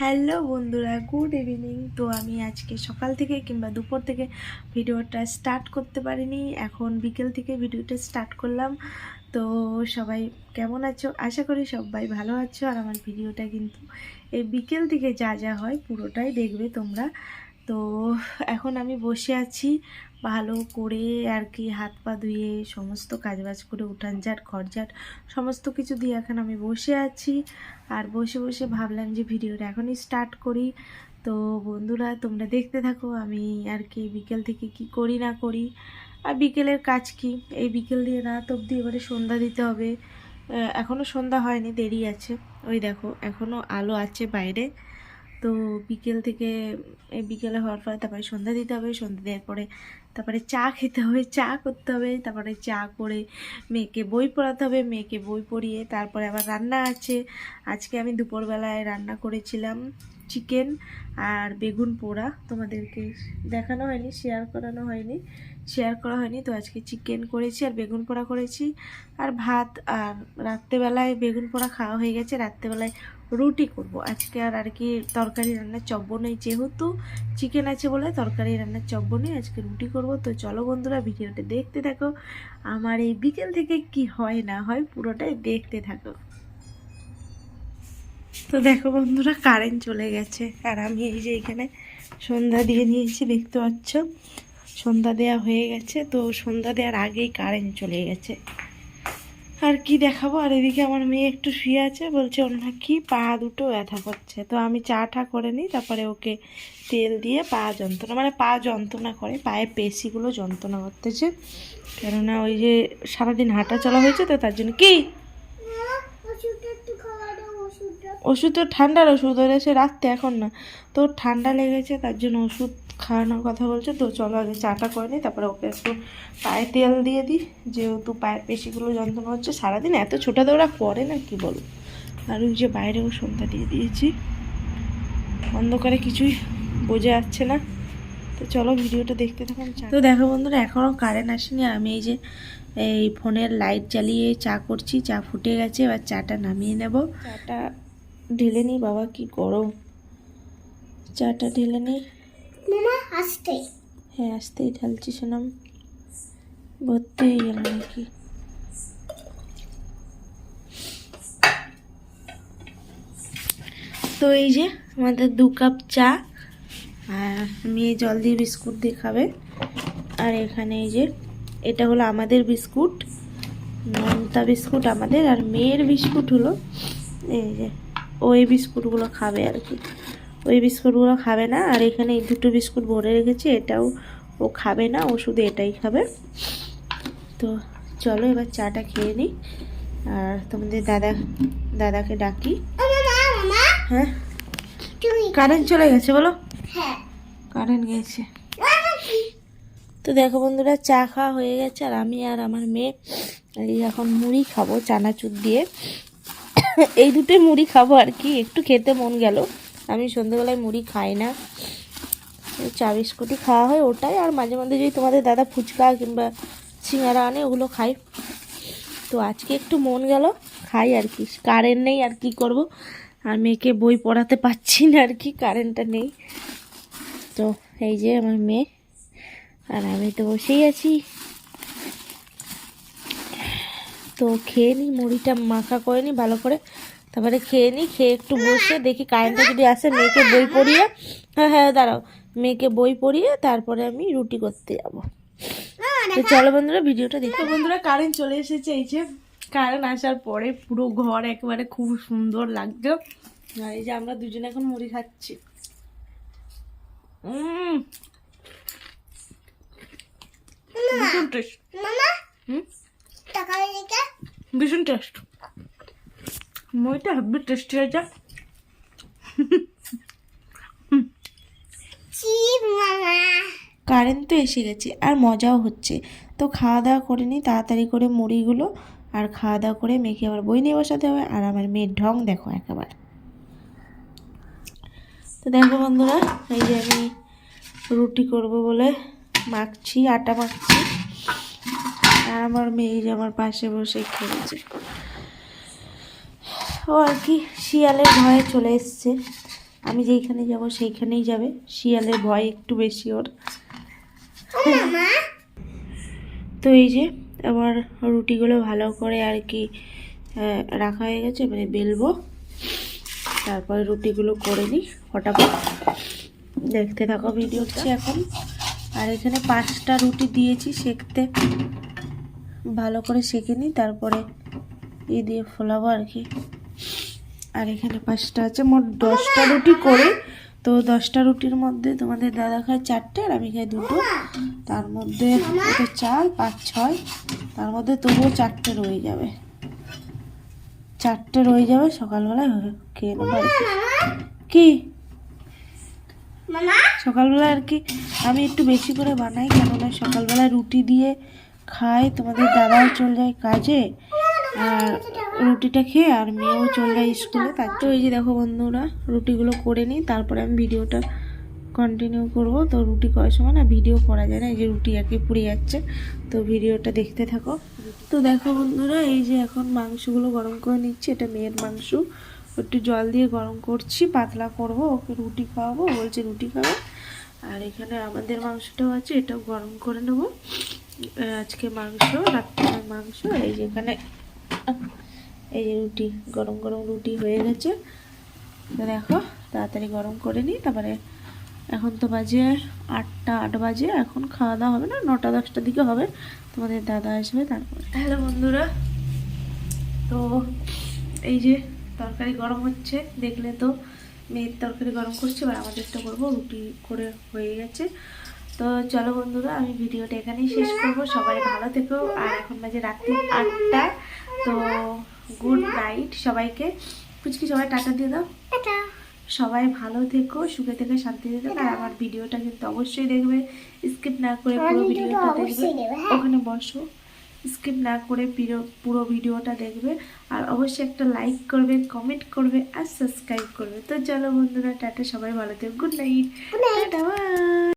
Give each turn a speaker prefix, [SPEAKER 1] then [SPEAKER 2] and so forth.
[SPEAKER 1] Hello বন্ধুরা, good evening. তো আমি আজকে সকাল থেকে কিংবা দুপুর থেকে ভিডিওটা স্টার্ট করতে পারিনি, এখন বিকেল থেকে ভিডিওটা স্টার্ট করলাম। তো সবাই কেমন আছো? আশা করি সবাই ভালো আছো। আর আমার ভিডিওটা কিন্তু এই বিকেল থেকে যা যা হয় পুরোটাই দেখবে তোমরা। তো এখন আমি বসে আছি ভালো করে আর কি, হাত পা ধুয়ে সমস্ত কাজবাজ করে উঠান ঝাট ঘর ঝাট সমস্ত কিছু দিয়ে এখন আমি বসে আছি। আর বসে বসে ভাবলাম যে ভিডিওটা এখনই স্টার্ট করি। তো বন্ধুরা তোমরা দেখতে থাকো আমি আর কি বিকেল থেকে কি করি না করি। আর বিকেলের কাজ কি, এই বিকেল দিয়ে রাত অবধি এবারে সন্ধ্যা দিতে হবে। এখনও সন্ধ্যা হয়নি, দেরি আছে। ওই দেখো এখনও আলো আছে বাইরে। তো বিকেল থেকে এই বিকেলে হওয়ার পরে তারপরে সন্ধ্যা দিতে হবে, সন্ধ্যা দেওয়ার পরে তারপরে চা খেতে হবে, চা করতে হবে, তারপরে চা করে মেয়েকে বই পড়াতে হবে, মেয়েকে বই পড়িয়ে তারপরে আবার রান্না আছে। আজকে আমি দুপুরবেলায় রান্না করেছিলাম চিকেন আর বেগুন পোড়া, তোমাদেরকে দেখানো হয়নি, শেয়ার করা হয়নি। তো আজকে চিকেন করেছি আর বেগুন পোড়া করেছি আর ভাত। আর রাত্রেবেলায় বেগুন পোড়া খাওয়া হয়ে গেছে, রাত্রেবেলায় রুটি করব আজকে। আর কি তরকারি রান্নার চব্য নেই, যেহেতু চিকেন আছে বলে তরকারি রান্নার চব্য নেই, আজকে রুটি করব। তো চলো বন্ধুরা ভিডিওটা দেখতে থাকো, আমার এই বিকেল থেকে কি হয় না হয় পুরোটাই দেখতে থাকো। তো দেখো বন্ধুরা কারেন্ট চলে গেছে আর আমি এই যে এখানে সন্ধ্যা দিয়ে নিয়েছি, দেখতে পাচ্ছ সন্ধ্যা দেওয়া হয়ে গেছে। তো সন্ধ্যা দেওয়ার আগেই কারেন্ট চলে গেছে। আর কি দেখাবো। আর এদিকে আমার মেয়ে একটু শুয়ে আছে, বলছে ওর নাকি পা দুটো ব্যথা করছে। তো আমি চা টা করে নিই, তারপরে ওকে তেল দিয়ে পা যন্ত্রণা, মানে পা যন্ত্রণা করে, পায়ের পেশিগুলো যন্ত্রণা করতেছে, কেননা ওই যে সারাদিন হাঁটা চলা হয়েছে, তো তার জন্য। কি ওষুধ? তো ঠান্ডার ওষুধ হয়েছে রাত্রে, এখন না। তো ঠান্ডা লেগেছে তার জন্য ওষুধ খাওয়ানোর কথা বলছে। তো চলো আগে চাটা করে নিই, তারপরে ওকে একটু পায়ে তেল দিয়ে দিই, যেহেতু পায়ের পেশিগুলো যন্ত্রণা হচ্ছে। সারাদিন এত ছোটা দৌড়া করে না, কি বলো। আর ওই যে বাইরেও সন্ধ্যা দিয়ে দিয়েছি, অন্ধকারে কিছুই বোঝা যাচ্ছে না। তো চলো ভিডিওটা দেখতে থাকুন। তো দেখো বন্ধুরা এখনও কারেন্ট আসেনি, আর আমি এই যে এই ফোনের লাইট জ্বালিয়ে চা করছি। চা ফুটে গেছে, এবার চাটা নামিয়ে নেব। চাটা ঢেলে নি, বাবা কি গরম। চাটা ঢেলে নি মামা, আস্তে। হ্যাঁ আস্তেই ঢালছি সোনাম, ভর্তি হয়ে গেল নাকি। তো এই যে আমাদের 2 কাপ চা, আর মেয়ে জল দিয়ে বিস্কুট দিয়ে খাবে। আর এখানে এই যে এটা হলো আমাদের বিস্কুট, নোনতা বিস্কুট আমাদের। আর মেয়ের বিস্কুট হলো এই যে, ওই বিস্কুটগুলো খাবে আর কি, ওই বিস্কুটগুলো খাবে না। আর এখানে এই 2টো বিস্কুট ভরে রেখেছি, এটাও ও খাবে না, ও শুধু এটাই খাবে। তো চলো এবার চাটা খেয়ে নিই। আর তোমাদের দাদাকে ডাকি। হ্যাঁ কারেন্ট চলে গেছে বলো? হ্যাঁ কারেন্ট গেছে। তো দেখো বন্ধুরা চা খাওয়া হয়ে গেছে, আর আমি আর আমার মেয়ে এই এখন মুড়ি খাবো চানাচুর দিয়ে। এই দুটোই মুড়ি খাবো আর কি, একটু খেতে মন গেল। আমি সন্ধ্যেবেলায় মুড়ি খাই না, চা বিস্কুটই খাওয়া হয় ওটাই। আর মাঝে মাঝে যদি তোমাদের দাদা ফুচকা কিংবা সিঙ্গারা আনে ওগুলো খাই। তো আজকে একটু মন গেল খাই আর কি, কারেন্ট নেই আর কি করব। আর মেয়েকে বই পড়াতে পারছি না আর কি, কারেন্টটা নেই। তো এই যে আমার মেয়ে আর আমি তো বসেই আছি। তো খেয়ে নিই, মুড়িটা মাখা করে নিই ভালো করে, তারপরে খেয়ে নিই। খেয়ে একটু বসে দেখি কারেন্টটা যদি আসে, মেয়েকে বই পড়িয়ে, হ্যাঁ দাঁড়াও, মেয়েকে বই পড়িয়ে তারপরে আমি রুটি করতে যাব। তো চলো বন্ধুরা ভিডিওটা দেখো। বন্ধুরা কারেন্ট চলে এসেছে, এই যে কারেন্ট আসার পরে পুরো ঘর একেবারে খুব সুন্দর লাগছে। আর এই যে আমরা দুজনে এখন মুড়ি খাচ্ছি। ভীষণ টেস্ট, ভীষণ টেস্ট, মুড়িটা হেব্বি টেস্টি হয়েছে। কারেন্ট তো এসে গেছে আর মজাও হচ্ছে। তো খাওয়া দাওয়া করে নিই তাড়াতাড়ি করে মুড়িগুলো, আর খাওয়া দাওয়া করে মেয়েকে আবার বই নিয়ে বসাতে হবে। আর আমার মেয়ের ঢং দেখো একেবারে। তো দেখো বন্ধুরা এই যে আমি রুটি করব বলে মাখছি, আটা মাখছি। আর আমার মেয়ে যে আমার পাশে বসে খেলছে, ও আর কি শিয়ালের ভয়ে চলে এসছে। আমি যেইখানে যাব সেইখানেই যাবে। শিয়ালের ভয় একটু বেশি ওর। তো এই যে আবার রুটিগুলো ভালো করে আর কি রাখা হয়ে গেছে, মানে বেলবো, তারপরে রুটিগুলো করে নিই ফটাফট। দেখতে থাকো ভিডিও হচ্ছে এখন। আর এখানে 5টা রুটি দিয়েছি সেঁকতে, ভালো করে সেঁকে নিই, তারপরে এই দিয়ে ফোলাবো আর কি। আর এখানে 5টা আছে, মোট 10টা রুটি করে। তো 10টা রুটির মধ্যে তোমাদের দাদা খায় 4টে আর আমি খাই 2টো। তার মধ্যে 4, 5, 6, তার মধ্যে তবুও 4টে রয়ে যাবে। 4টে রয়ে যাবে, সকালবেলায় খেয়ে নেবো আর কি। সকালবেলা আর কি আমি একটু বেশি করে বানাই, কেননা সকালবেলায় রুটি দিয়ে খাই, তোমাদের দাদাও চলে যায় কাজে, আর রুটিটা খেয়ে আর মেয়েও চলে যায় স্কুলে। তার তো এই যে দেখো বন্ধুরা, রুটিগুলো করে নিই, তারপরে আমি ভিডিওটা কন্টিনিউ করব। তো রুটি করার সময় না ভিডিও করা যায় না, এই যে রুটি আর কি পুড়ে যাচ্ছে, তো ভিডিওটা দেখতে থাকো। তো দেখো বন্ধুরা, এই যে এখন মাংসগুলো গরম করে নিচ্ছি। এটা মেয়ের মাংস, একটু জল দিয়ে গরম করছি, পাতলা করব, ওকে রুটি খাওয়াবো, বলছে রুটি খাবে। আর এখানে আমাদের মাংসটাও আছে, এটাও গরম করে নেব। আজকে মাংস, রাত্রির মাংস। এই যে এখানে এই যে রুটি, গরম গরম রুটি হয়ে গেছে। তো দেখো তাড়াতাড়ি গরম করে নিই, তারপরে এখন তো বাজে 8 বাজে, এখন খাওয়া দাওয়া হবে না, 9টা 10টার দিকে হবে, তোমাদের দাদা আসবে তারপরে। হ্যালো বন্ধুরা, তো এই যে তরকারি গরম হচ্ছে, দেখলে তো মেয়ের তরকারি গরম করছে, এবার আমাদেরটা করবো। রুটি করে হয়ে গেছে। তো চলো বন্ধুরা, আমি ভিডিওটা এখানেই শেষ করব। সবাই ভালো থেকো। আর এখন বাজে রাত্রি 8টা। তো গুড নাইট সবাইকে। পুচকি সবাই টাটা দিয়ে দাও। সবাই ভালো থেকো, সুখে থেকে শান্তিতে থেকো। আর আমার ভিডিওটা কিন্তু অবশ্যই দেখবে, স্কিপ না করে পুরো ভিডিওটা দেখবে। ওখানে বসো, স্কিপ না করে পুরো ভিডিওটা দেখবে। আর অবশ্যই একটা লাইক করবে, কমেন্ট করবে আর সাবস্ক্রাইব করবে। তো চলো বন্ধুরা, টাটা, সবাই ভালো থেকো, গুড নাইট, টাটা, বাই।